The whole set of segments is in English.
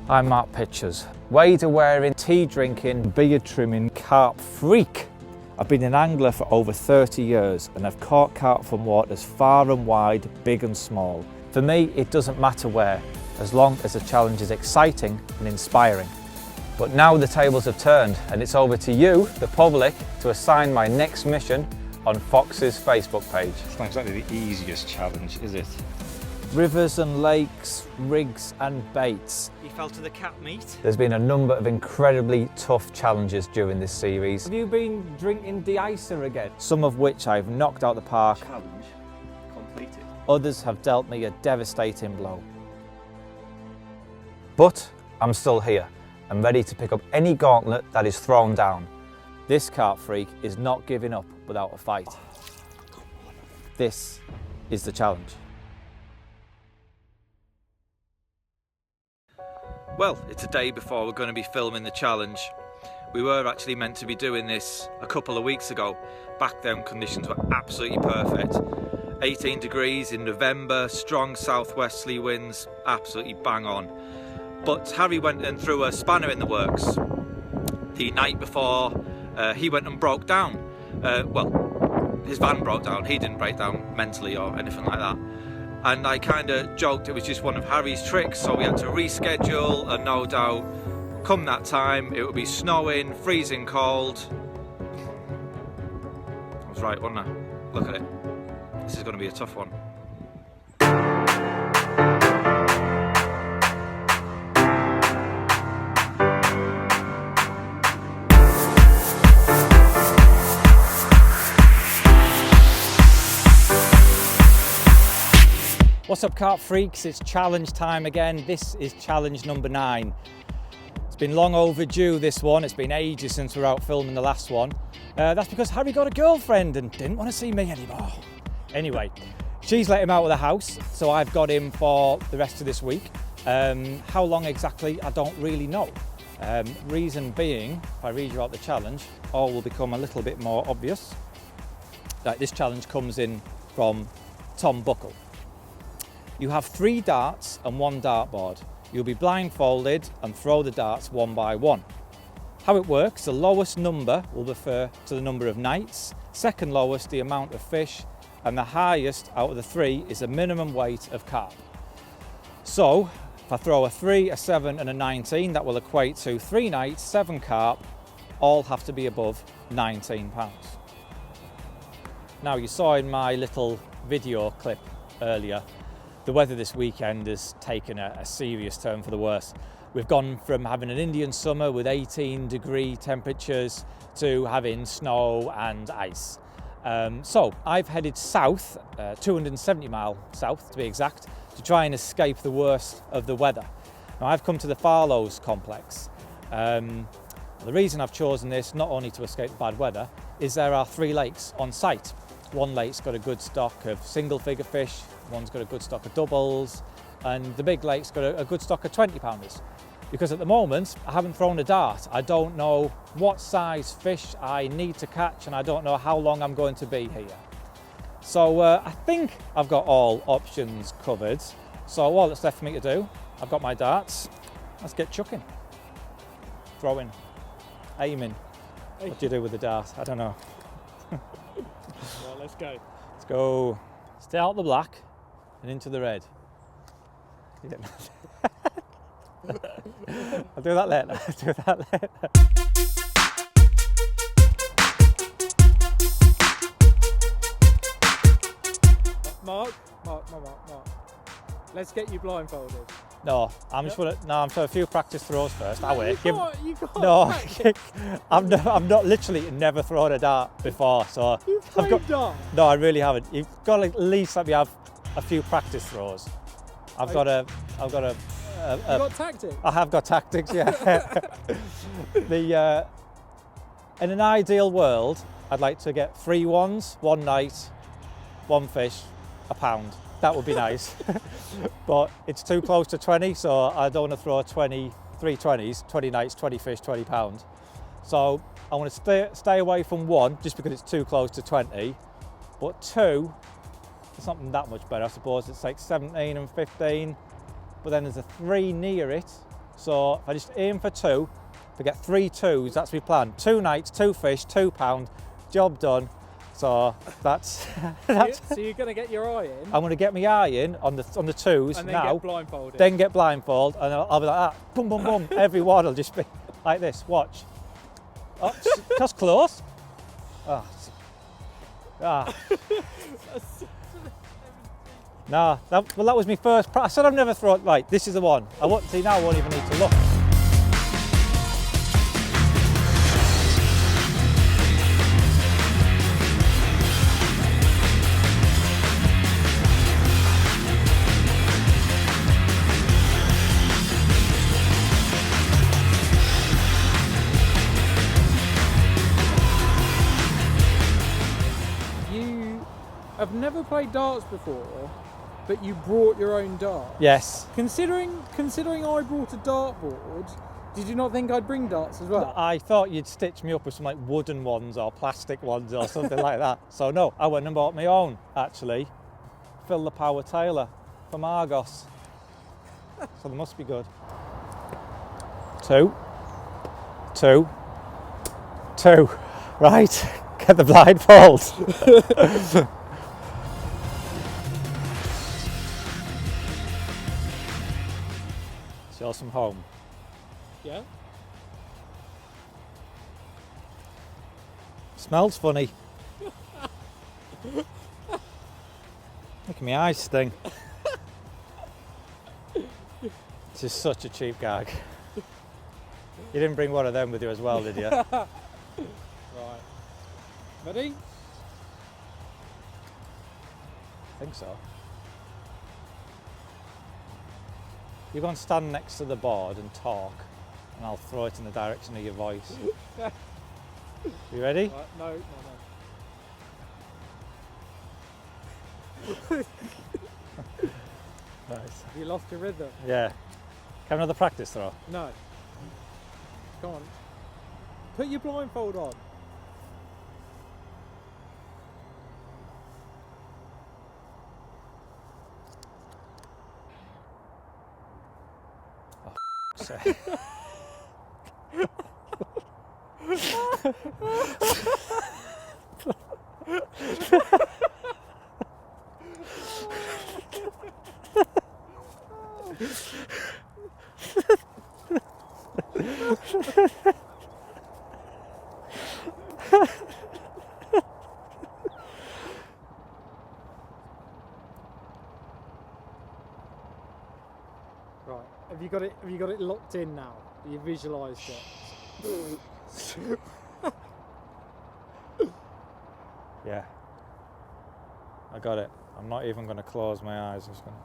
I'm Mark Pitchers, wader wearing, tea drinking, beard trimming carp freak. I've been an angler for over 30 years and I've caught carp from waters far and wide, big and small. For me, it doesn't matter where, as long as the challenge is exciting and inspiring. But now the tables have turned and it's over to you, the public, to assign my next mission on Fox's Facebook page. It's not exactly the easiest challenge, is it? Rivers and lakes, rigs and baits. You fell to the cat meat. There's been a number of incredibly tough challenges during this series. Have you been drinking de-icer again? Some of which I've knocked out the park. Challenge completed. Others have dealt me a devastating blow. But I'm still here and ready to pick up any gauntlet that is thrown down. This carp freak is not giving up without a fight. This is the challenge. Well, it's a day before we're going to be filming the challenge. We were actually meant to be doing this a couple of weeks ago. Back then conditions were absolutely perfect. 18 degrees in November, strong southwesterly winds, absolutely bang on. But Harry went and threw a spanner in the works. The night before, he went and broke down. Well, his van broke down. He didn't break down mentally or anything like that. And I kind of joked it was just one of Harry's tricks, so we had to reschedule, and no doubt, come that time, it would be snowing, freezing cold. I was right, wasn't I? Look at it. This is going to be a tough one. What's up, carp freaks? It's challenge time again. This is challenge number 9. It's been long overdue, this one. It's been ages since we were out filming the last one. That's because Harry got a girlfriend and didn't want to see me anymore. Anyway, she's let him out of the house, so I've got him for the rest of this week. How long exactly, I don't really know. Reason being, if I read you out the challenge, all will become a little bit more obvious. This challenge comes in from Tom Buckle. You have 3 darts and 1 dartboard. You'll be blindfolded and throw the darts one by one. How it works, the lowest number will refer to the number of nights, second lowest the amount of fish, and the highest out of the 3 is the minimum weight of carp. So, if I throw a 3, a 7 and a 19, that will equate to 3 nights, 7 carp, all have to be above 19 pounds. Now, you saw in my little video clip earlier, the weather this weekend has taken a serious turn for the worse. We've gone from having an Indian summer with 18-degree temperatures to having snow and ice. So I've headed south, 270 miles south to be exact, to try and escape the worst of the weather. Now I've come to the Farlows complex. The reason I've chosen this, not only to escape the bad weather, is there are 3 lakes on site. One lake's got a good stock of single-figure fish, one's got a good stock of doubles, and the big lake's got a good stock of 20-pounders. Because at the moment, I haven't thrown a dart. I don't know what size fish I need to catch, and I don't know how long I'm going to be here. So I think I've got all options covered. So all that's left for me to do, I've got my darts. Let's get chucking. Throwing, aiming. What do you do with the dart? I don't know. Well, let's go. Let's go. Stay out the black and into the red. Yeah. I'll do that later. I'll do that later. Mark. Let's get you blindfolded. No, I'm just gonna. No, I'm for a few practice throws first. I will. You can't No, I'm not literally never thrown a dart before, so You've played dart? No, I really haven't. You've got to at least let me have a few practice throws. I've got a. You got tactics? I have got tactics, yeah. In an ideal world, I'd like to get 3 ones, 1 night, 1 fish, £1. That would be nice. But it's too close to 20, so I don't want to throw 3 20s, 20 nights, 20 fish, £20. So I want to stay away from 1 just because it's too close to 20. But 2, it's not that much better, I suppose. It's like 17 and 15. But then there's a 3 near it, So if I just aim for 2, if I get 3 2s, that's my plan. 2 nights, 2 fish, £2, job done. So that's So you're going to get your eye in I'm going to get my eye in on the 2s and then now. get blindfolded. Then get blindfolded, and I'll be like that. Boom, boom, boom. Every one will just be like this. Watch. Oh, that's close. Ah. Nah, that was my first. I said I've never thrown. Right, this is the one. I won't see now. I won't even need to look. I've never played darts before, but you brought your own dart. Yes. Considering I brought a dartboard, did you not think I'd bring darts as well? I thought you'd stitch me up with some like wooden ones or plastic ones or something like that. So no, I went and bought my own actually. Phil the Power Taylor from Argos. So they must be good. 2, 2, 2. Right, get the blindfold. Show some home. Yeah. Smells funny. Making my eyes sting. This is such a cheap gag. You didn't bring one of them with you as well, did you? Right. Ready? I think so. You're going to stand next to the board and talk, and I'll throw it in the direction of your voice. You ready? Right, no. Nice. You lost your rhythm. Yeah. Have another practice throw. No. Come on. Put your blindfold on. Say. Right. Have you got it locked in now? You visualised it. Yeah. I got it. I'm not even going to close my eyes. I'm just going to...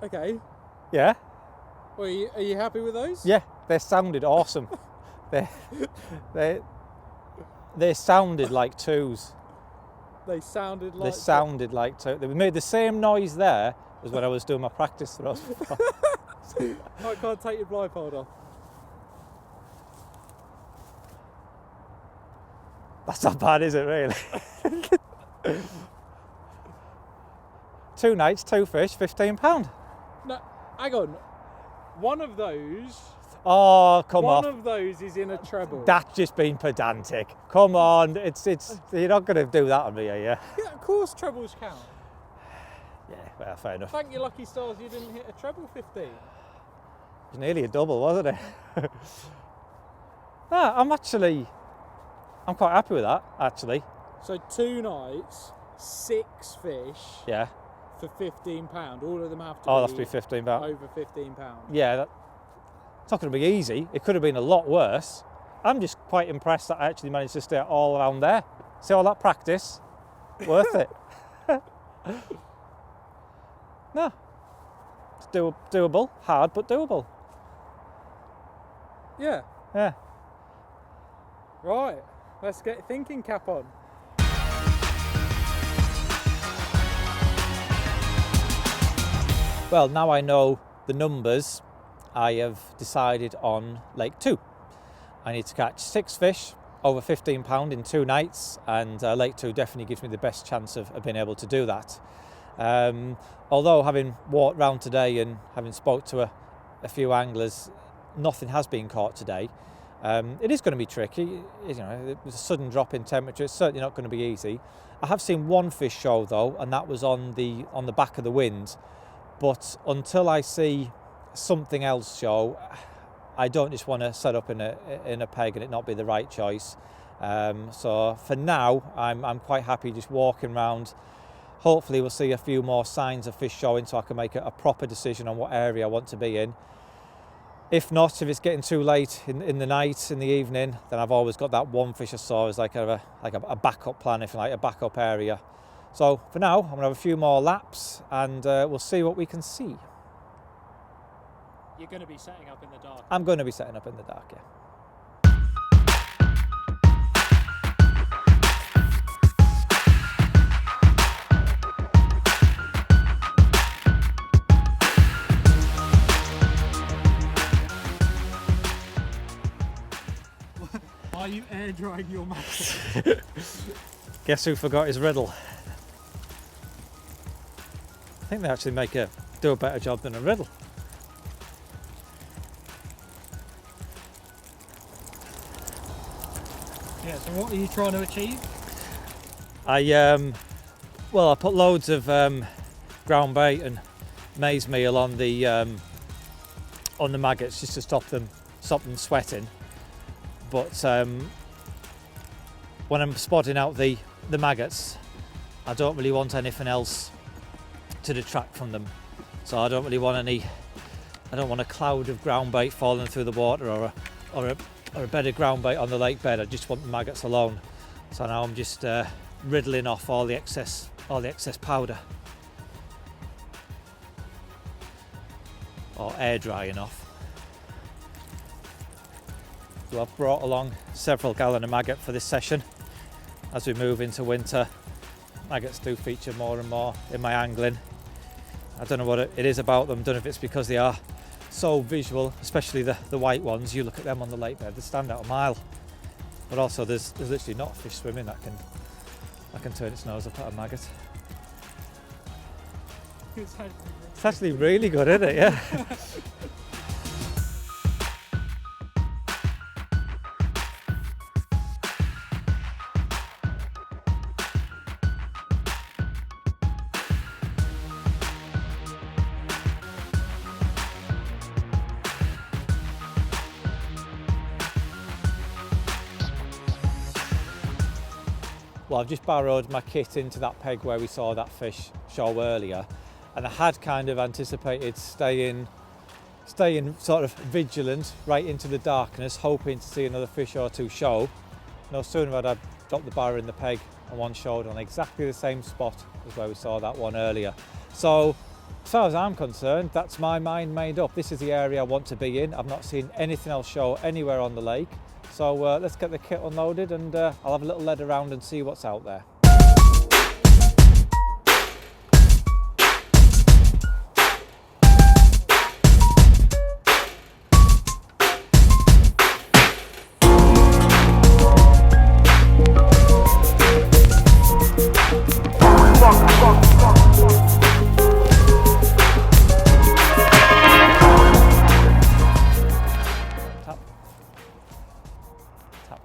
Okay. Yeah? Well, are you happy with those? Yeah, they sounded awesome. they sounded like 2s. They sounded like... They sounded like 2. They made the same noise there as when I was doing my practice throws before. I can't take your blindfold off. That's not bad, is it, really? 2 nights, 2 fish, £15. No, hang on. One of those... Oh, come on. One of those is in a treble. That's just being pedantic. Come on, it's. You're not going to do that on me, are you? Yeah, of course trebles count. Yeah, well, fair enough. Thank your lucky stars you didn't hit a treble 15. It was nearly a double, wasn't it? No, I'm quite happy with that, actually. So 2 nights, 6 fish. Yeah. For £15. All of them have to Oh, be that's be £15. over £15. Yeah, it's not going to be easy. It could have been a lot worse. I'm just quite impressed that I actually managed to stay all around there. See all that practice? Worth it. No. It's doable. Hard, but doable. Yeah. Yeah. Right. Let's get thinking cap on. Well, now I know the numbers, I have decided on Lake 2. I need to catch 6 fish over £15 in 2 nights, and Lake 2 definitely gives me the best chance of being able to do that. Although having walked round today and having spoke to a few anglers, nothing has been caught today. It is going to be tricky. You know, with a sudden drop in temperature, it's certainly not going to be easy. I have seen one fish show though, and that was on the back of the wind. But until I see something else show, I don't just want to set up in a peg and it not be the right choice. So for now, I'm quite happy just walking around. Hopefully we'll see a few more signs of fish showing so I can make a proper decision on what area I want to be in. If not, if it's getting too late in the night, in the evening, then I've always got that one fish I saw as like a backup plan, if you like, a backup area. So for now, I'm gonna have a few more laps and we'll see what we can see. You're going to be setting up in the dark. I'm going to be setting up in the dark, yeah. Are you air drying your mackerel? Guess who forgot his riddle? I think they actually do a better job than a riddle. Yeah, so what are you trying to achieve? I put loads of ground bait and maize meal on the maggots just to stop them sweating. But when I'm spotting out the maggots, I don't really want anything else to detract from them. So I don't want a cloud of ground bait falling through the water or a bed of ground bait on the lake bed. I just want the maggots alone. So now I'm just riddling off all the excess powder, or air drying off. So I've brought along several gallon of maggot for this session. As we move into winter, maggots do feature more and more in my angling. I don't know what it is about them. Don't know if it's because they are so visual, especially the white ones. You look at them on the lake bed, they stand out a mile. But also there's literally not a fish swimming that can turn its nose up at a maggot. It's actually really good, isn't it? Yeah. Well, I've just barrowed my kit into that peg where we saw that fish show earlier, and I had kind of anticipated staying sort of vigilant right into the darkness, hoping to see another fish or two show. No sooner had I dropped the barrow in the peg and one showed on exactly the same spot as where we saw that one earlier. So as far as I'm concerned, that's my mind made up. This is the area I want to be in. I've not seen anything else show anywhere on the lake. So let's get the kit unloaded and I'll have a little lead around and see what's out there.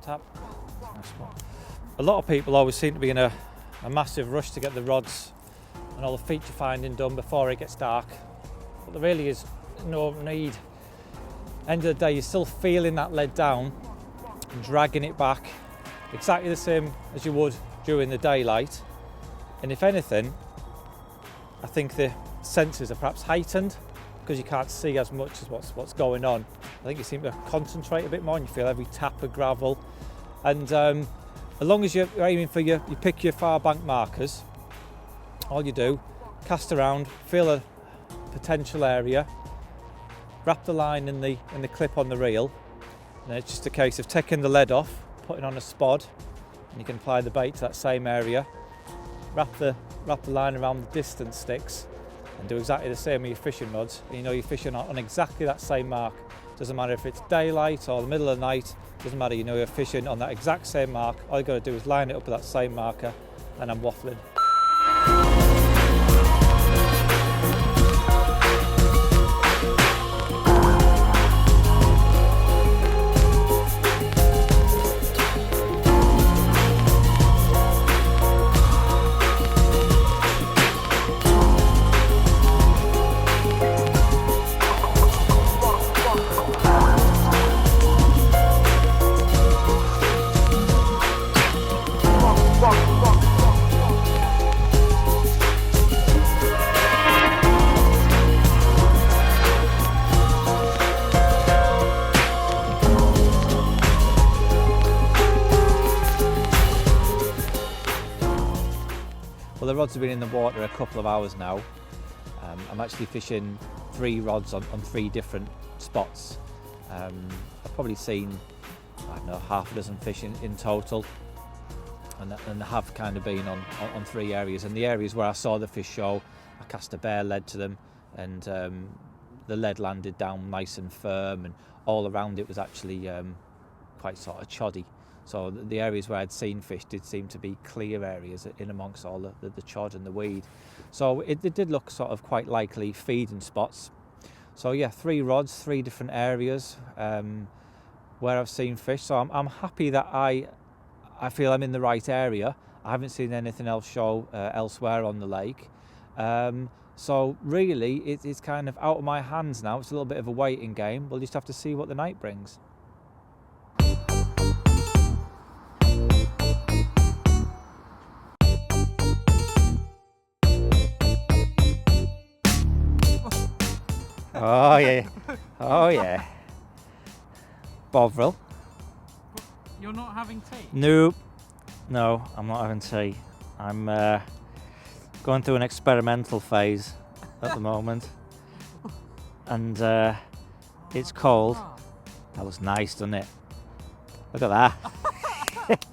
Tap. A lot of people always seem to be in a massive rush to get the rods and all the feature finding done before it gets dark, but there really is no need. End of the day, you're still feeling that lead down and dragging it back exactly the same as you would during the daylight, and if anything, I think the senses are perhaps heightened because you can't see as much as what's going on. I think you seem to concentrate a bit more and you feel every tap of gravel. And as long as you're aiming for you pick your far bank markers, all you do, cast around, feel a potential area, wrap the line in the clip on the reel, and it's just a case of taking the lead off, putting on a spod, and you can apply the bait to that same area, wrap the line around the distance sticks, and do exactly the same with your fishing rods. And you know you're fishing on exactly that same mark. Doesn't matter if it's daylight or the middle of the night, doesn't matter, you know you're fishing on that exact same mark. All you got to do is line it up with that same marker, and I'm waffling. Well, the rods have been in the water a couple of hours now. I'm actually fishing 3 rods on 3 different spots. I've probably seen, I don't know, half a dozen fish in total, and have kind of been on 3 areas. And the areas where I saw the fish show, I cast a bare lead to them, and the lead landed down nice and firm, and all around it was actually quite sort of choddy. So the areas where I'd seen fish did seem to be clear areas in amongst all the chod and the weed. So it did look sort of quite likely feeding spots. So yeah, 3 rods, 3 different areas where I've seen fish. So I'm happy that I feel I'm in the right area. I haven't seen anything else show elsewhere on the lake. So really it's kind of out of my hands now. It's a little bit of a waiting game. We'll just have to see what the night brings. Oh yeah, oh yeah. Bovril. You're not having tea? Nope. No, I'm not having tea. I'm going through an experimental phase at the moment. And it's cold. That was nice, doesn't it? Look at that.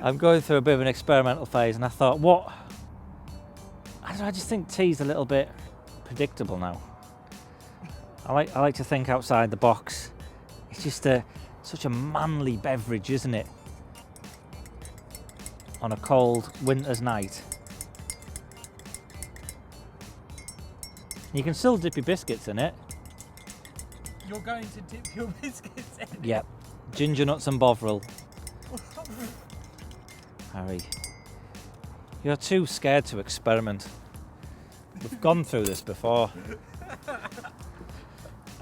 I'm going through a bit of an experimental phase, and I thought, what? I don't know, I just think tea's a little bit predictable now. I like to think outside the box. It's just such a manly beverage, isn't it? On a cold winter's night. You can still dip your biscuits in it. You're going to dip your biscuits in it? Yep. Ginger nuts and Bovril. Harry, you're too scared to experiment. We've gone through this before.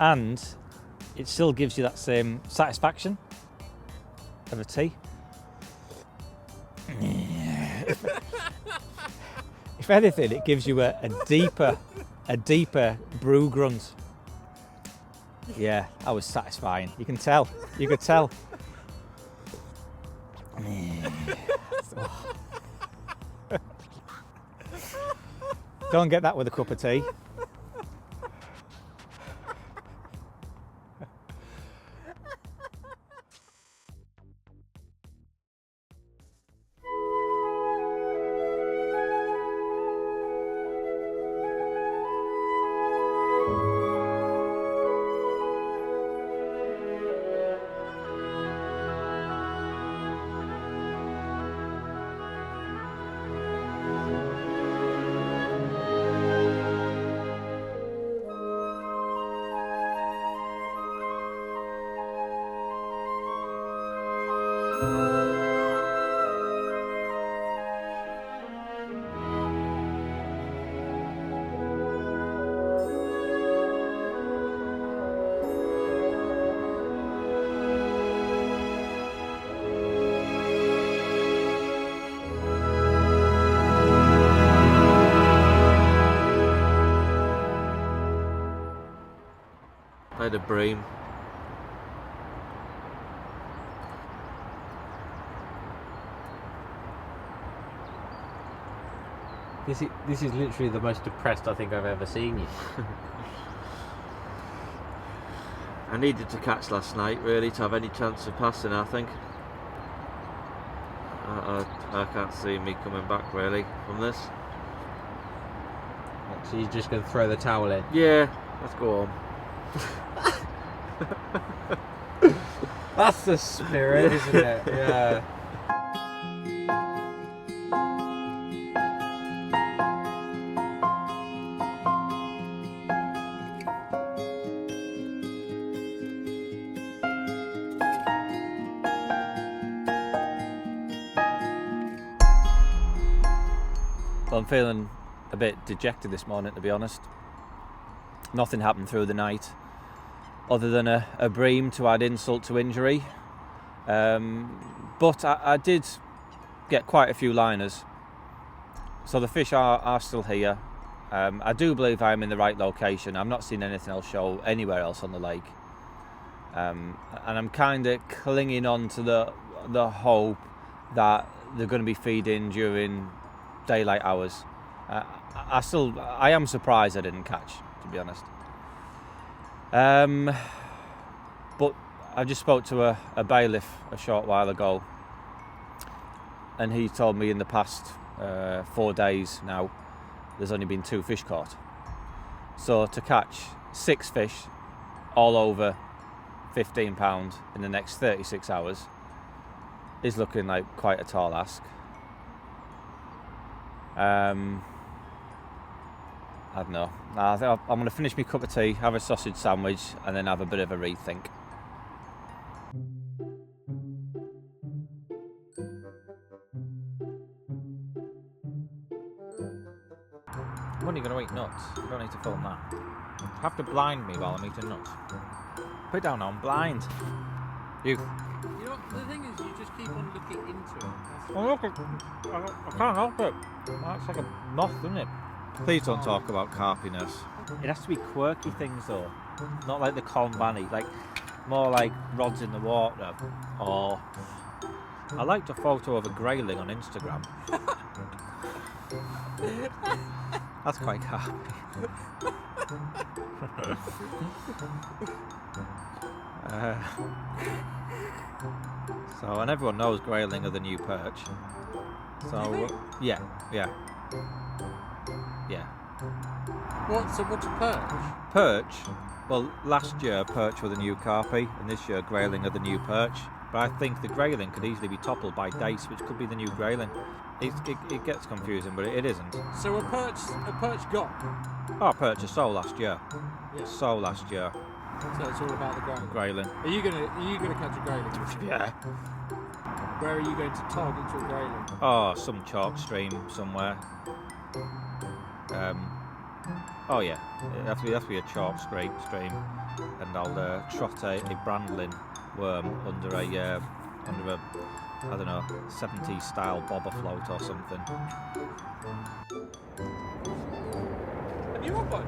And it still gives you that same satisfaction of a tea. If anything, it gives you a deeper brew grunt. Yeah, that was satisfying. You can tell. You could tell. Don't get that with a cup of tea. I had a bream. This is literally the most depressed I think I've ever seen you. I needed to catch last night really to have any chance of passing, I think. I can't see me coming back really from this. So you're just going to throw the towel in? Yeah, let's go home. That's the spirit, isn't it? Yeah. Well, I'm feeling a bit dejected this morning, to be honest. Nothing happened through the night other than a bream to add insult to injury. But I did get quite a few liners. So the fish are still here. I do believe I'm in the right location. I've not seen anything else show anywhere else on the lake. And I'm kind of clinging on to the hope that they're going to be feeding during daylight hours. I am surprised I didn't catch, to be honest. But I just spoke to a bailiff a short while ago, and he told me in the past 4 days now there's only been 2 fish caught. So to catch 6 fish all over £15 in the next 36 hours is looking like quite a tall ask. I don't know. I think I'm going to finish my cup of tea, have a sausage sandwich, and then have a bit of a rethink. When are you going to eat nuts? You don't need to film that. You have to blind me while I'm eating nuts. Put it down now, I'm blind. You. You know, the thing is, you just keep on looking into it. Oh, look, I can't help it. That's like a moth, isn't it? Please don't talk about carpiness. It has to be quirky things though. Not like the Colm Banny, like more like rods in the water. Or I liked a photo of a grayling on Instagram. That's quite carpy. So, and everyone knows grayling are the new perch. So, yeah. So what's a perch? Perch, well, last year perch were the new carpy, and this year grayling are the new perch. But I think the grayling could easily be toppled by dace, which could be the new grayling. It gets confusing, but it isn't. So a perch got. Oh, perch are sold last year. Yeah. Sold last year. So it's all about the grayling. Grayling. Are you gonna catch a grayling this year? Yeah. Where are you going to target your grayling? Oh, some chalk stream somewhere. Oh yeah, it has to be a chalk stream, and I'll trot a brandling worm under a I don't know, 70s style bobber float or something. Have you got one?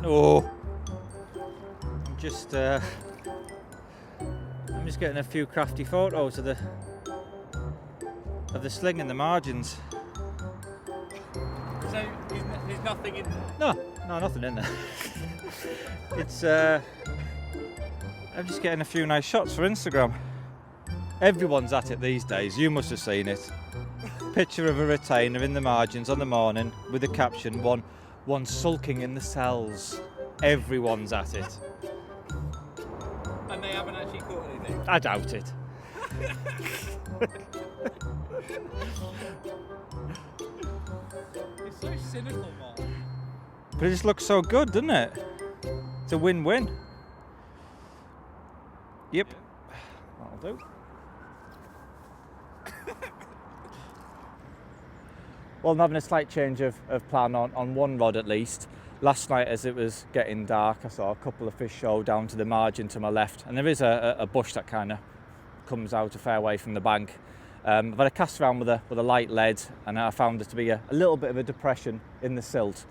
No, I'm just getting a few crafty photos of the sling and the margins. So there's nothing in. No, nothing in there. It's I'm just getting a few nice shots for Instagram. Everyone's at it these days. You must have seen it. Picture of a retainer in the margins on the morning with the caption one sulking in the cells. Everyone's at it. And they haven't actually caught anything. I doubt it. It's so cynical, Mark. But it just looks so good, doesn't it? It's a win-win. Yep. That'll do. Well, I'm having a slight change of plan on one rod at least. Last night as it was getting dark, I saw a couple of fish show down to the margin to my left, and there is a bush that kind of comes out a fair way from the bank. But I cast around with a light lead, and I found there to be a little bit of a depression in the silt.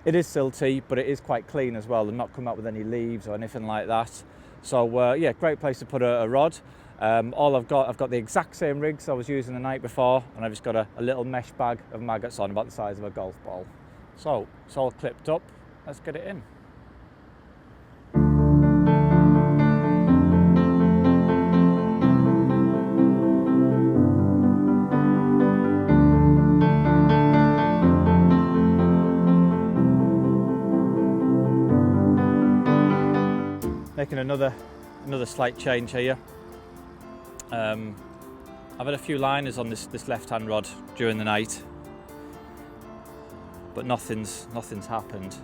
It is silty, but it is quite clean as well, and not come up with any leaves or anything like that. So yeah, great place to put a rod. I've got the exact same rigs I was using the night before, and I've just got a little mesh bag of maggots on about the size of a golf ball. So it's all clipped up, let's get it in. Making another slight change here. I've had a few liners on this left-hand rod during the night, but nothing's happened.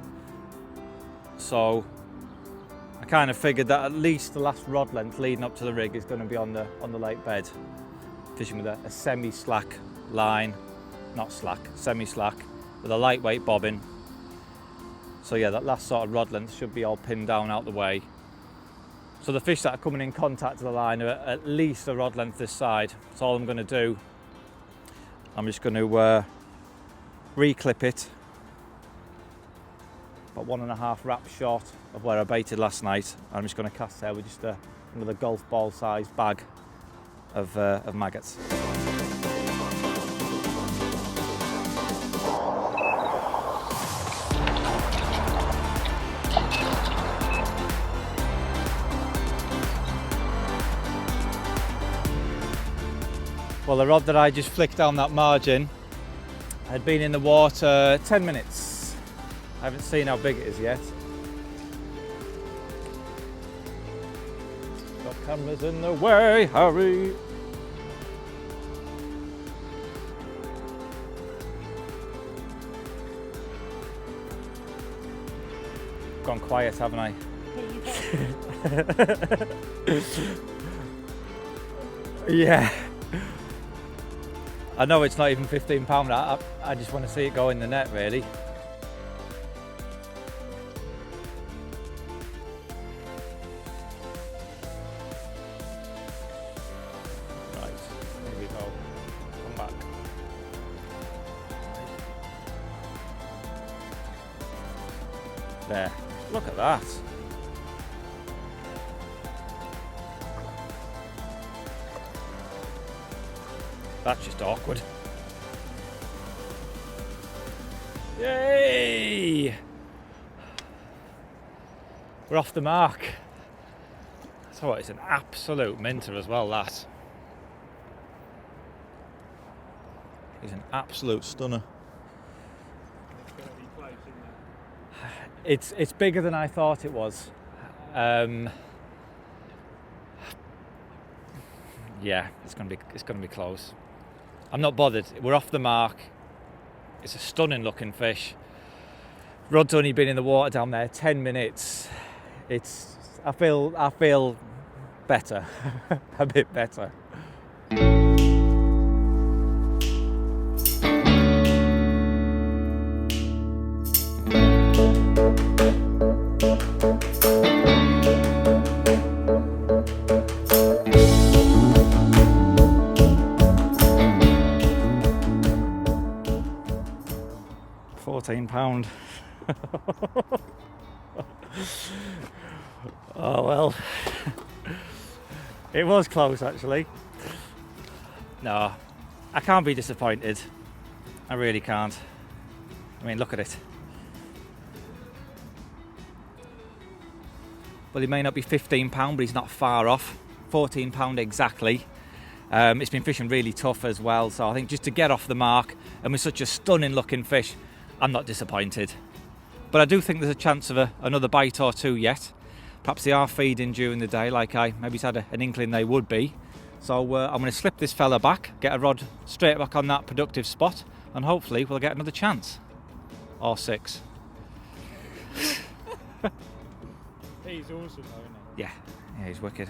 So I kind of figured that at least the last rod length leading up to the rig is going to be on the lake bed, fishing with a semi-slack line, not slack, semi-slack, with a lightweight bobbin. So yeah, that last sort of rod length should be all pinned down out the way. So the fish that are coming in contact with the line are at least a rod length this side. That's all I'm going to do. I'm just going to reclip it about 1.5 wraps short of where I baited last night. I'm just going to cast there with just another golf ball sized bag of maggots. Well, the rod that I just flicked down that margin had been in the water 10 minutes. I haven't seen how big it is yet. Got cameras in the way, hurry! Gone quiet, haven't I? Yeah. I know it's not even £15. I just want to see it go in the net, really. Right, here we go. Come back. There. Look at that. That's just awkward. Yay! We're off the mark. So it's an absolute minter as well, that. He's an absolute stunner. It's bigger than I thought it was. Yeah, it's gonna be close. I'm not bothered. We're off the mark. It's a stunning looking fish. Rod's only been in the water down there 10 minutes. I feel better, a bit better. £14. Oh well, it was close actually. No, I can't be disappointed. I really can't. I mean, look at it. Well, he may not be £15, but he's not far off. £14 exactly. It's been fishing really tough as well, so I think just to get off the mark and with such a stunning looking fish, I'm not disappointed. But I do think there's a chance of another bite or two yet. Perhaps they are feeding during the day, like I maybe had an inkling they would be. So I'm going to slip this fella back, get a rod straight back on that productive spot, and hopefully we'll get another chance. Or 6. He's awesome though, isn't he? Yeah, he's wicked.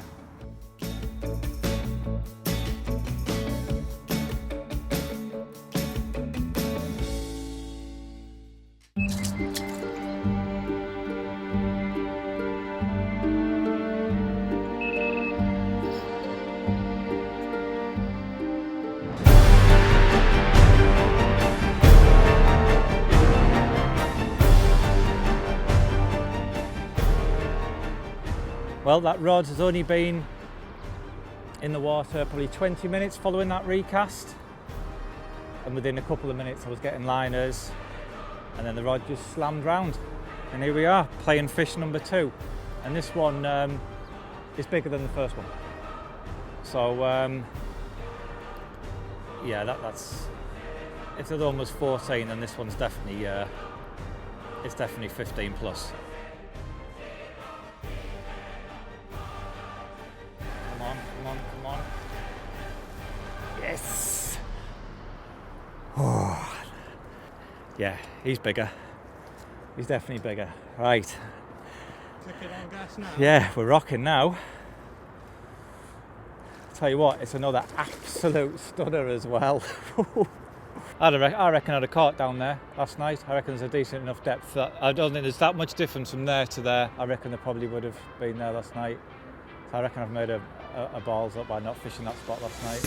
Well, that rod has only been in the water probably 20 minutes following that recast, and within a couple of minutes I was getting liners, and then the rod just slammed round, and here we are playing fish number 2, and this one is bigger than the first one. So yeah, that's if the other one was 14, then this one's definitely it's definitely 15 plus. Yeah, he's bigger. He's definitely bigger. Right. Clicking on gas now. Yeah, we're rocking now. Tell you what, it's another absolute stunner as well. I reckon I'd have caught down there last night. I reckon there's a decent enough depth. I don't think there's that much difference from there to there. I reckon there probably would have been there last night. So I reckon I've made a balls up by not fishing that spot last night.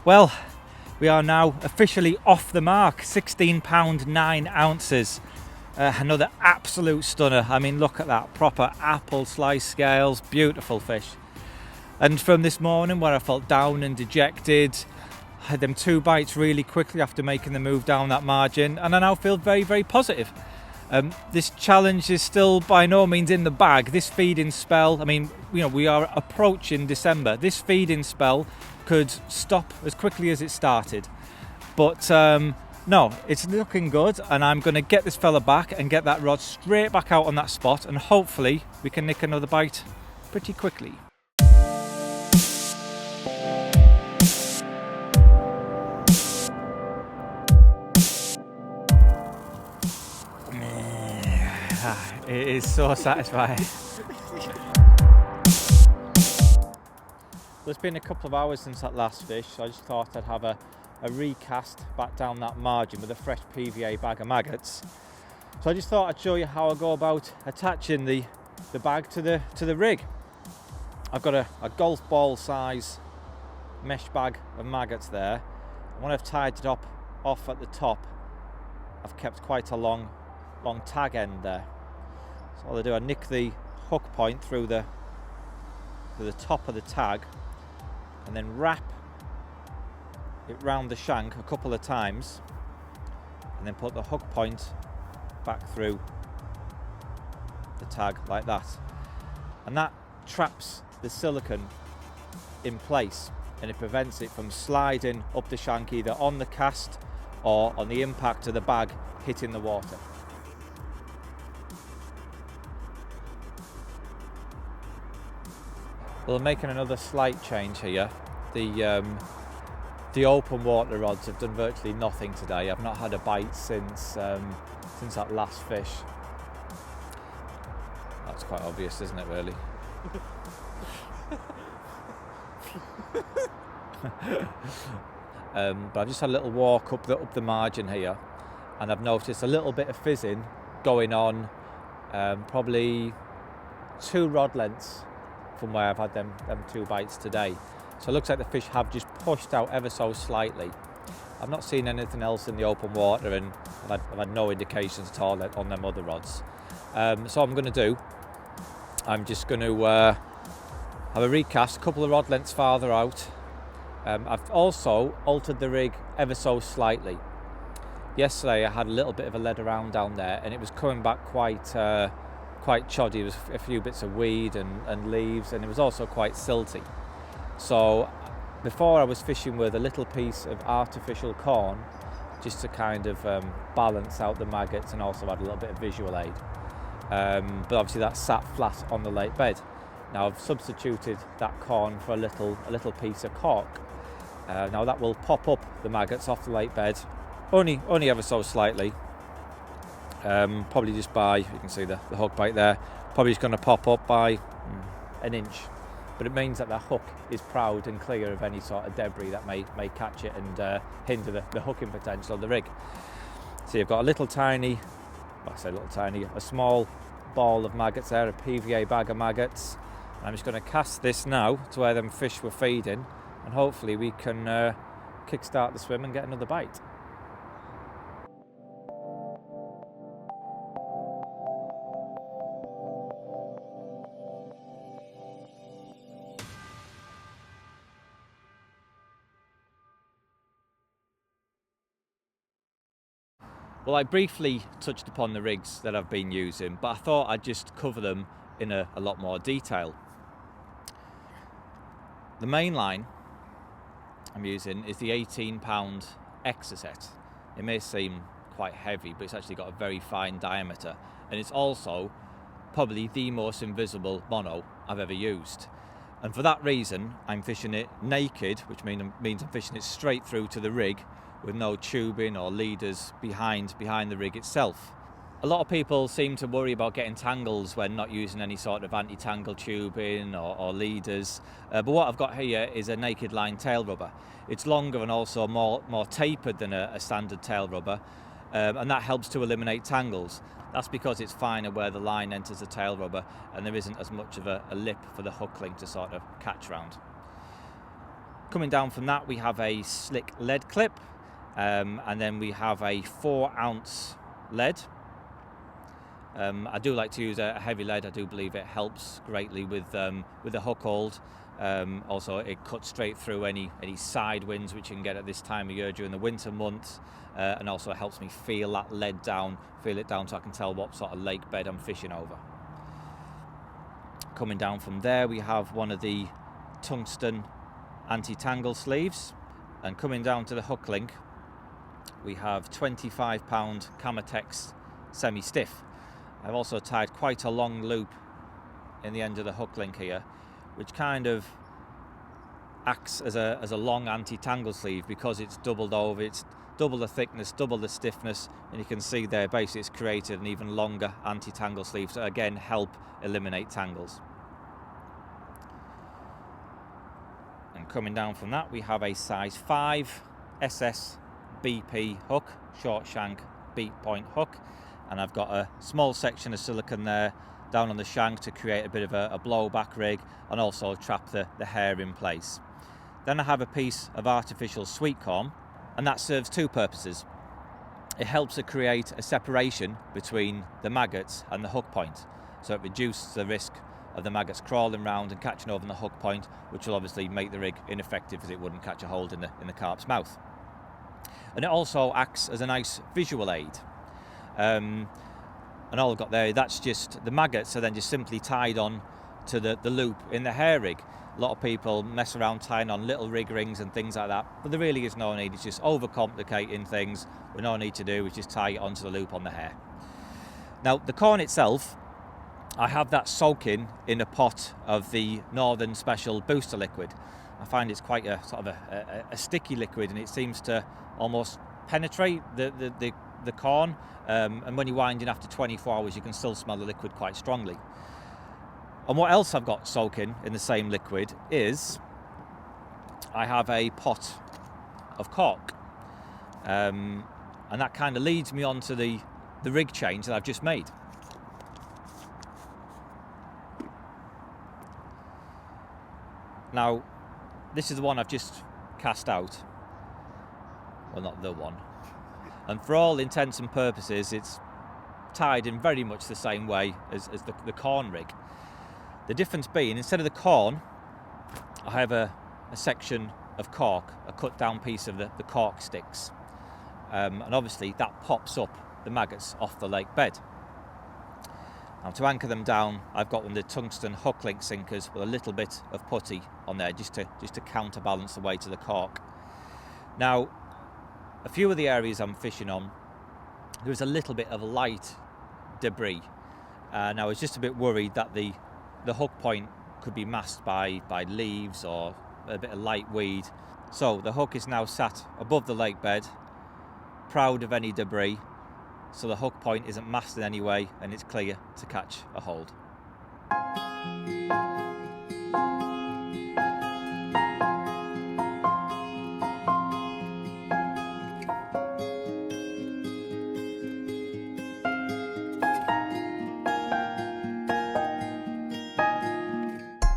Well, we are now officially off the mark. 16 pound 9 ounces. Another absolute stunner. I mean, look at that, proper apple slice scales, beautiful fish. And from this morning where I felt down and dejected, I had them 2 bites really quickly after making the move down that margin, and I now feel very, very positive. This challenge is still by no means in the bag. This feeding spell, I mean, you know, we are approaching December. This feeding spell could stop as quickly as it started. But no, it's looking good, and I'm going to get this fella back and get that rod straight back out on that spot, and hopefully we can nick another bite pretty quickly. It is so satisfying. Well, it's been a couple of hours since that last fish, so I just thought I'd have a recast back down that margin with a fresh PVA bag of maggots. So I just thought I'd show you how I go about attaching the bag to the rig. I've got a golf ball size mesh bag of maggots there. When I've tied it up off at the top, I've kept quite a long tag end there. So all I do, I nick the hook point through the top of the tag and then wrap it round the shank a couple of times and then put the hook point back through the tag like that, and that traps the silicone in place and it prevents it from sliding up the shank either on the cast or on the impact of the bag hitting the water. Well, I'm making another slight change here. The open water rods have done virtually nothing today. I've not had a bite since that last fish. That's quite obvious, isn't it, really? But I've just had a little walk up the margin here, and I've noticed a little bit of fizzing going on, probably 2 rod lengths from where I've had them 2 bites today. So it looks like the fish have just pushed out ever so slightly. I've not seen anything else in the open water, and I've had no indications at all on them other rods. So what I'm going to do, I'm just going to have a recast a couple of rod lengths farther out. I've also altered the rig ever so slightly. Yesterday I had a little bit of a lead around down there, and it was coming back quite choddy. There was a few bits of weed and leaves, and it was also quite silty. So before I was fishing with a little piece of artificial corn just to kind of balance out the maggots and also add a little bit of visual aid. But obviously that sat flat on the lake bed. Now I've substituted that corn for a little piece of cork. Now that will pop up the maggots off the lake bed, only ever so slightly. Probably just by, you can see the hook bite there, probably just going to pop up by an inch. But it means that the hook is proud and clear of any sort of debris that may catch it and hinder the hooking potential of the rig. So you've got a little tiny, well, I say little tiny, a small ball of maggots there, a PVA bag of maggots. And I'm just going to cast this now to where them fish were feeding, and hopefully we can kickstart the swim and get another bite. Well, I briefly touched upon the rigs that I've been using, but I thought I'd just cover them in a lot more detail. The main line I'm using is the 18-pound Exocet. It may seem quite heavy, but it's actually got a very fine diameter, and it's also probably the most invisible mono I've ever used. And for that reason, I'm fishing it naked, which means I'm fishing it straight through to the rig with no tubing or leaders behind the rig itself. A lot of people seem to worry about getting tangles when not using any sort of anti-tangle tubing or leaders, but what I've got here is a naked line tail rubber. It's longer and also more tapered than a standard tail rubber, and that helps to eliminate tangles. That's because it's finer where the line enters the tail rubber and there isn't as much of a lip for the hook link to sort of catch round. Coming down from that, we have a slick lead clip, and then we have a 4-ounce lead. I do like to use a heavy lead. I do believe it helps greatly with the hook hold. Also, it cuts straight through any side winds which you can get at this time of year during the winter months, and also helps me feel that lead down, so I can tell what sort of lake bed I'm fishing over. Coming down from there, we have one of the tungsten anti-tangle sleeves, and coming down to the hook link, we have 25-pound Camotex semi-stiff. I've also tied quite a long loop in the end of the hook link here, which kind of acts as a long anti-tangle sleeve because it's doubled over. It's double the thickness, double the stiffness, and you can see there basically it's created an even longer anti-tangle sleeve to again help eliminate tangles. And coming down from that, we have a size 5 SS BP hook, short shank beat point hook, and I've got a small section of silicone there down on the shank to create a bit of a blowback rig and also trap the hair in place. Then I have a piece of artificial sweet corn, and that serves two purposes. It helps to create a separation between the maggots and the hook point, so it reduces the risk of the maggots crawling around and catching over on the hook point, which will obviously make the rig ineffective as it wouldn't catch a hold in the carp's mouth. And it also acts as a nice visual aid. And all I've got there, that's just the maggots are then just simply tied on to the loop in the hair rig. A lot of people mess around tying on little rig rings and things like that, but there really is no need. It's just overcomplicating things. What no need to do is just tie it onto the loop on the hair. Now the corn itself, I have that soaking in a pot of the Northern Special Booster liquid. I find it's quite a sort of a sticky liquid, and it seems to almost penetrate the corn, and when you're winding after 24 hours you can still smell the liquid quite strongly. And what else I've got soaking in the same liquid is I have a pot of cork, and that kind of leads me on to the rig change that I've just made. Now this is the one I've just cast out, well, not the one, and for all intents and purposes it's tied in very much the same way as the corn rig. The difference being, instead of the corn, I have a section of cork, a cut down piece of the cork sticks, and obviously that pops up the maggots off the lake bed. Now to anchor them down, I've got one of the tungsten hook link sinkers with a little bit of putty on there just to counterbalance the weight of the cork. Now a few of the areas I'm fishing on, there's a little bit of light debris, and I was just a bit worried that the hook point could be masked by leaves or a bit of light weed. So the hook is now sat above the lake bed, proud of any debris, so the hook point isn't masked in any way and it's clear to catch a hold.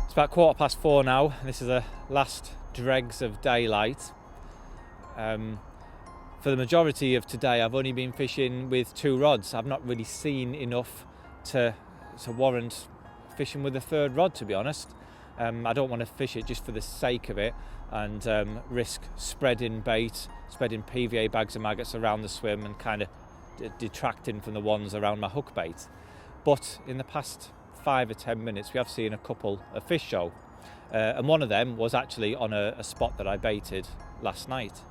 It's about 4:15 now. This is the last dregs of daylight. For the majority of today I've only been fishing with 2 rods. I've not really seen enough to warrant fishing with a third rod, to be honest. I don't want to fish it just for the sake of it and risk spreading PVA bags of maggots around the swim and kind of detracting from the ones around my hook bait. But in the past 5 or 10 minutes we have seen a couple of fish show, and one of them was actually on a spot that I baited last night.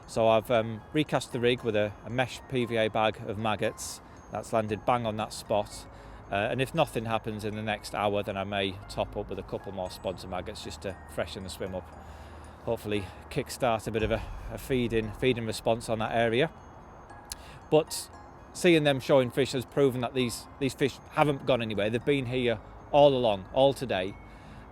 So I've recast the rig with a mesh PVA bag of maggots that's landed bang on that spot, And if nothing happens in the next hour, then I may top up with a couple more sponsor maggots just to freshen the swim up. Hopefully kickstart a bit of a feeding response on that area. But seeing them showing fish has proven that these fish haven't gone anywhere. They've been here all along, all today.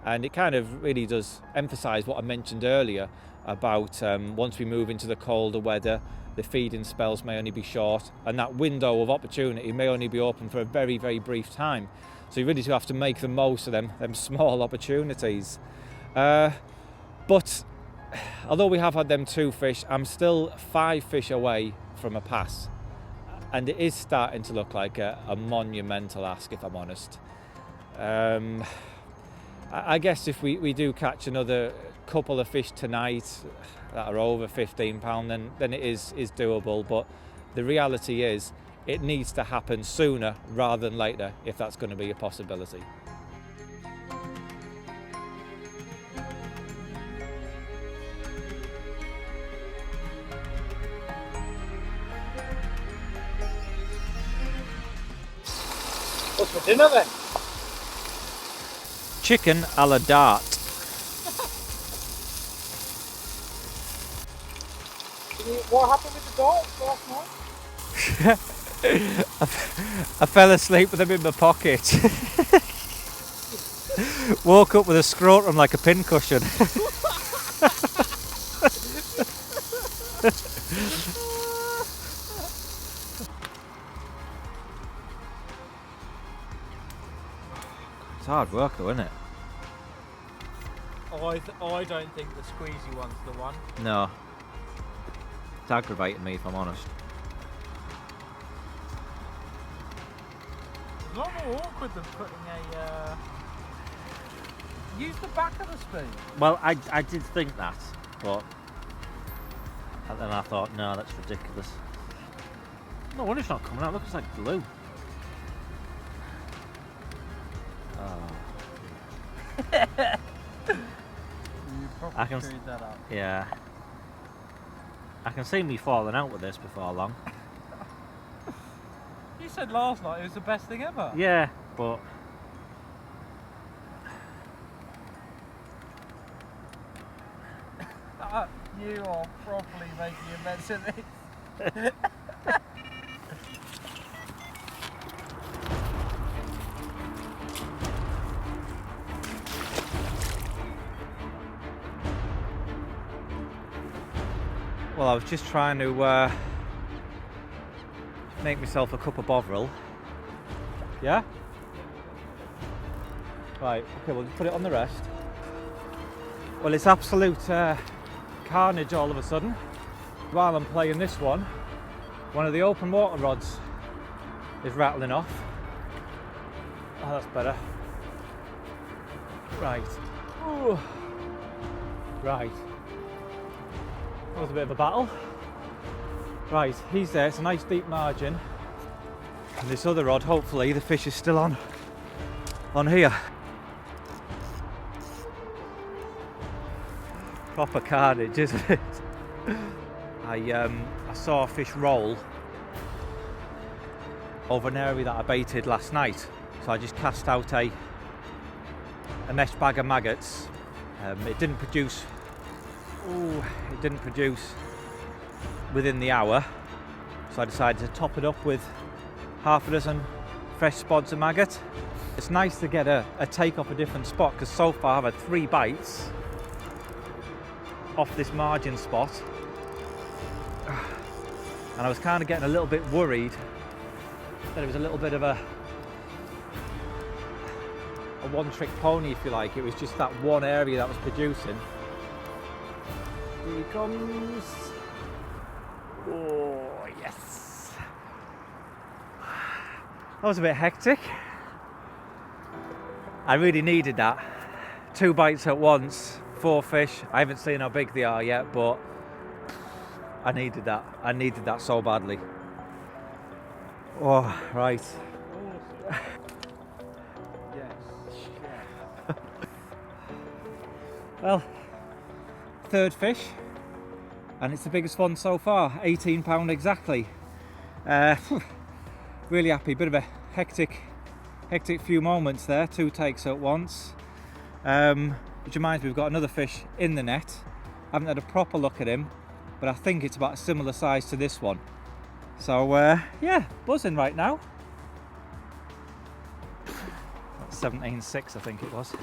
And it kind of really does emphasise what I mentioned earlier about once we move into the colder weather, the feeding spells may only be short, and that window of opportunity may only be open for a very, very brief time. So you really do have to make the most of them small opportunities. But although we have had them 2 fish, I'm still 5 fish away from a pass. And it is starting to look like a monumental ask, if I'm honest. I guess if we do catch another couple of fish tonight that are over £15, then it is doable. But the reality is it needs to happen sooner rather than later if that's going to be a possibility. What's for dinner then? Chicken a la dart. What happened with the darts last night? I fell asleep with them in my pocket. Woke up with a scrotum like a pincushion. It's hard work though, isn't it? I don't think the squeezy one's the one. No. It's aggravating me if I'm honest. It's a lot more awkward than putting a... Use the back of the spoon. Well, I did think that, but and then I thought, no, that's ridiculous. No wonder it's not coming out. Look, it's like glue. You probably I can screwed that up. Yeah. I can see me falling out with this before long. You said last night it was the best thing ever. Yeah, but You are properly making a mess of this. Well, I was just trying to make myself a cup of Bovril. Yeah? Right, okay, we'll just put it on the rest. Well, it's absolute carnage all of a sudden. While I'm playing this one of the open water rods is rattling off. Oh, that's better. Right. Ooh. Right. That was a bit of a battle. Right, he's there, it's a nice deep margin. And this other rod, hopefully the fish is still on here. Proper carnage, isn't it? I saw a fish roll over an area that I baited last night. So I just cast out a mesh bag of maggots. It didn't produce within the hour, so I decided to top it up with half a dozen fresh spods of maggot. It's nice to get a take off a different spot, because so far I've had 3 bites off this margin spot, and I was kind of getting a little bit worried that it was a little bit of a one-trick pony, if you like. It was just that one area that was producing. Here he comes. Oh, yes. That was a bit hectic. I really needed that. 2 bites at once, 4 fish. I haven't seen how big they are yet, but I needed that. I needed that so badly. Oh, right. Well, 3rd fish, and it's the biggest one so far, £18 exactly. Really happy. Bit of a hectic hectic few moments there, 2 takes at once. Which reminds me, we've got another fish in the net. I haven't had a proper look at him, but I think it's about a similar size to this one. So yeah, buzzing right now. 17.6 I think it was.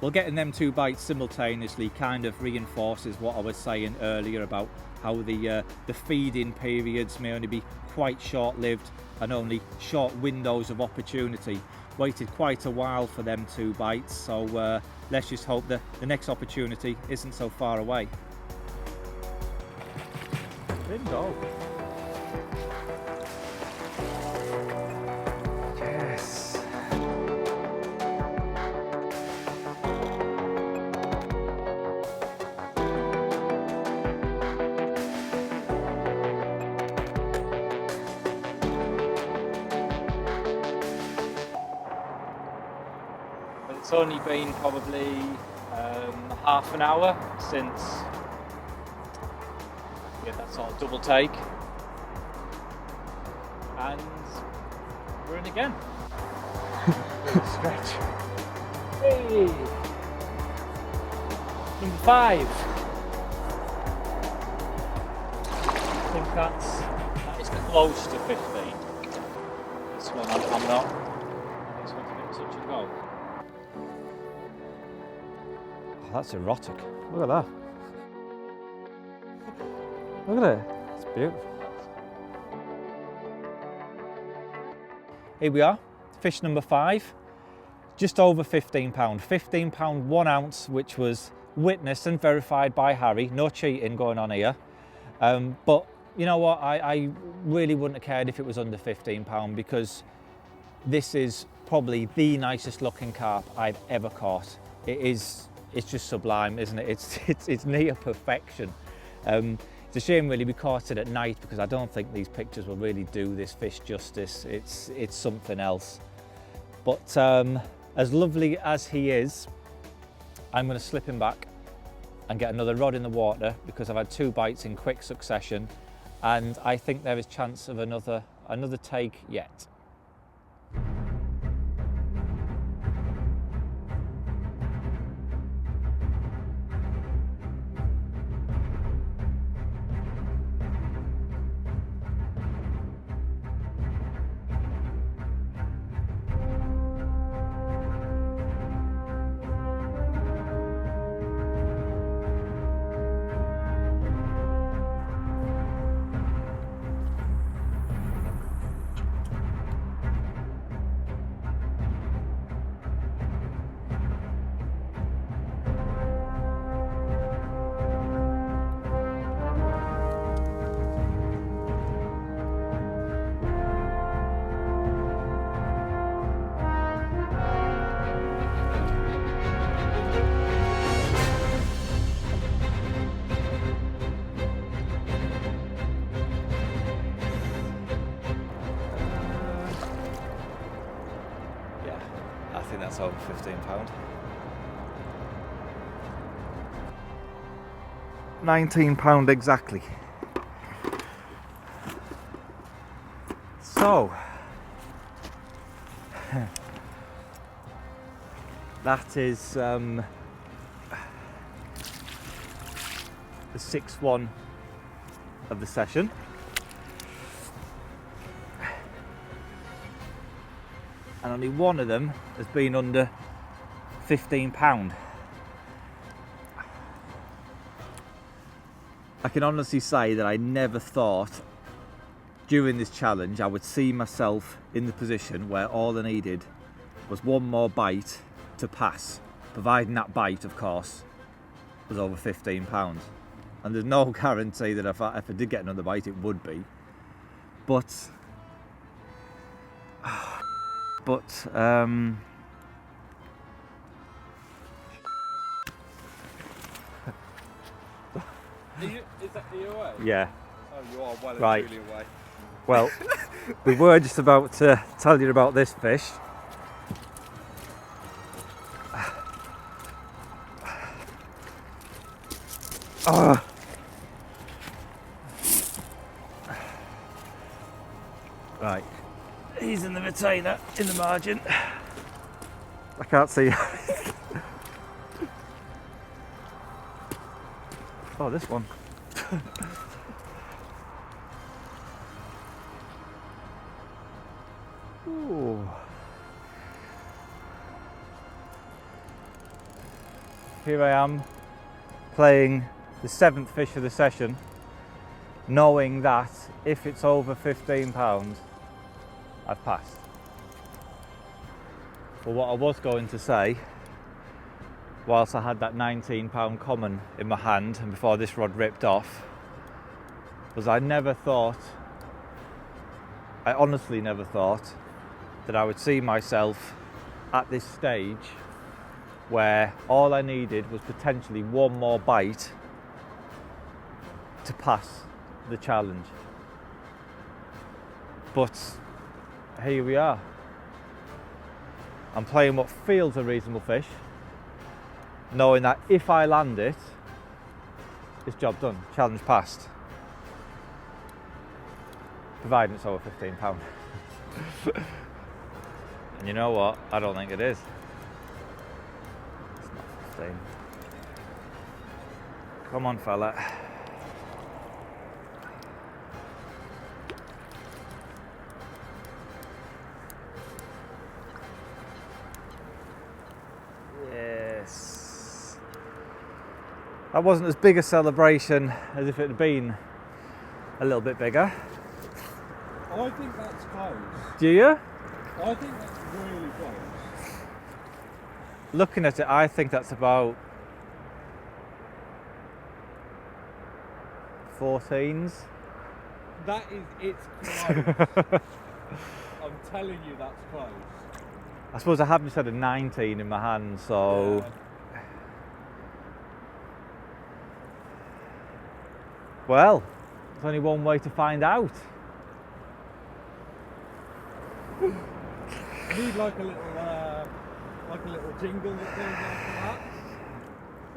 Well, getting them 2 bites simultaneously kind of reinforces what I was saying earlier about how the feeding periods may only be quite short-lived and only short windows of opportunity. Waited quite a while for them 2 bites, so let's just hope that the next opportunity isn't so far away. Bingo! Yes! It's only been probably half an hour since we had that sort of double take, and we're in again. Stretch. Hey! Number 5. I think that is close to 15. This one I'm not. This one's a bit touch and go. Oh, that's erotic. Look at that. Look at it. It's beautiful. Here we are, fish number 5. Just over £15. £15 1 ounce, which was witnessed and verified by Harry. No cheating going on here. But you know what? I really wouldn't have cared if it was under £15 because this is probably the nicest looking carp I've ever caught. It's just sublime, isn't it? It's near perfection. It's a shame really we caught it at night because I don't think these pictures will really do this fish justice. It's something else. But as lovely as he is, I'm going to slip him back and get another rod in the water because I've had 2 bites in quick succession, and I think there is chance of another take yet. I think that's over £15. £19 exactly. So that is the 6th one of the session. And only one of them has been under £15. I can honestly say that I never thought during this challenge I would see myself in the position where all I needed was one more bite to pass, providing that bite, of course, was over £15. And there's no guarantee that if I did get another bite it would be, but is Are you away? yeah. Oh, you are well and Right. truly away. Well, we were just about to tell you about this fish. Oh. Right, he's entertainer in the margin. I can't see. Oh, this one. Ooh. Here I am playing the 7th fish of the session, knowing that if it's over £15, I've passed. But what I was going to say, whilst I had that £19 common in my hand and before this rod ripped off, was I honestly never thought that I would see myself at this stage where all I needed was potentially one more bite to pass the challenge. But here we are. I'm playing what feels a reasonable fish, knowing that if I land it, it's job done, challenge passed. Providing it's over £15. And you know what? I don't think it is. It's not 15. Come on, fella. Yes. That wasn't as big a celebration as if it had been a little bit bigger. I think that's close. Do you? I think that's really close. Looking at it, I think that's about 14s. That is, it's close. I'm telling you, that's close. I suppose I have just had a 19 in my hand, so... Yeah. Well, there's only one way to find out. You need like a little jingle that goes after that.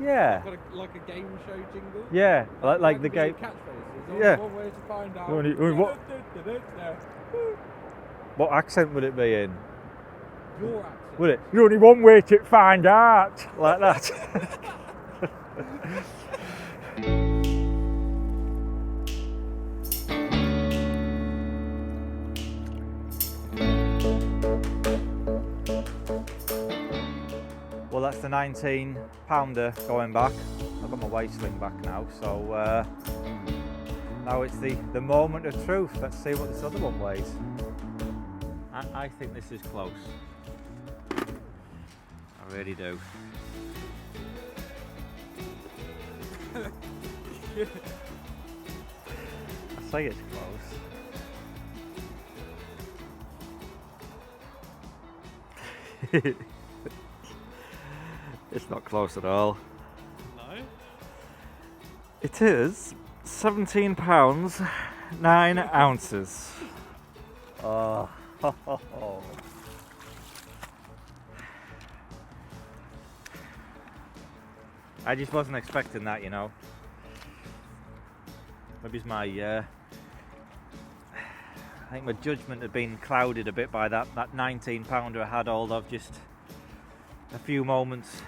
Yeah. Like a game show jingle. Yeah, like the game. Catchphrases. Yeah. One way to find out. What accent would it be in? Your accent. Would it? There's only one way to find out. Like that. Well, that's the 19-pounder going back. I've got my weight sling back now, so now it's the moment of truth. Let's see what this other one weighs. I think this is close. I really do. I say it's close. It's not close at all. No? It is 17 pounds, 9 ounces. Oh. I just wasn't expecting that, you know. Maybe it's my, I think my judgment had been clouded a bit by that 19 pounder I had hold of just a few moments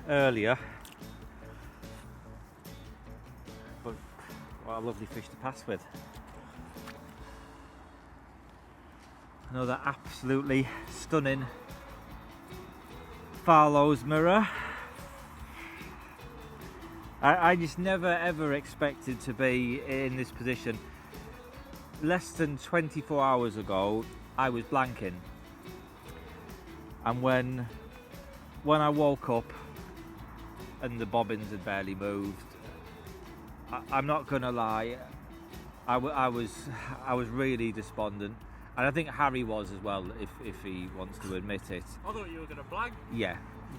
earlier. But what a lovely fish to pass with. Another absolutely stunning Farlow's mirror. I just never ever expected to be in this position. Less than 24 hours ago I was blanking, and when I woke up and the bobbins had barely moved, I'm not gonna lie, I was really despondent, and I think Harry was as well, if he wants to admit it. I thought you were going to blank. Yeah,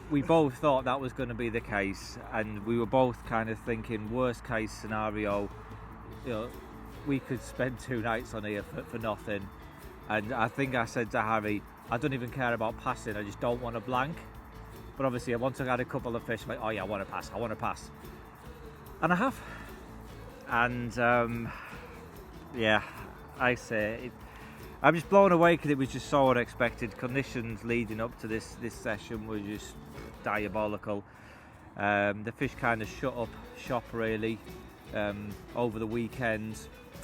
we both thought that was going to be the case, and we were both kind of thinking worst case scenario, you know, we could spend 2 nights on here for nothing. And I think I said to Harry, I don't even care about passing, I just don't want to blank. But obviously once I had a couple of fish, I'm like, oh yeah, I want to pass. And I have. And yeah, I say, I'm just blown away because it was just so unexpected. Conditions leading up to this session were just diabolical. The fish kind of shut up shop really over the weekend,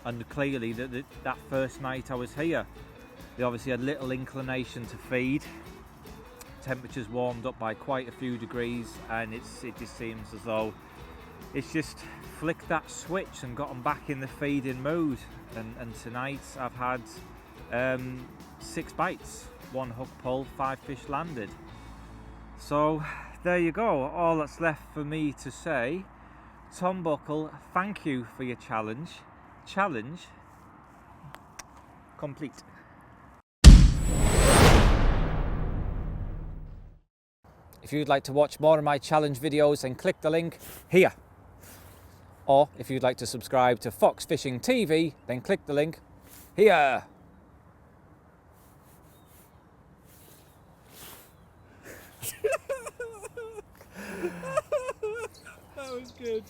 and clearly that first night I was here, they obviously had little inclination to feed. Temperatures warmed up by quite a few degrees, and it just seems as though it's just flicked that switch and got them back in the feeding mood. And tonight I've had 6 bites, 1 hook pull, 5 fish landed. So there you go. All that's left for me to say, Tom Buckle, thank you for your challenge. Challenge complete. If you'd like to watch more of my challenge videos, then click the link here. Or if you'd like to subscribe to Fox Fishing TV, then click the link here. That was good.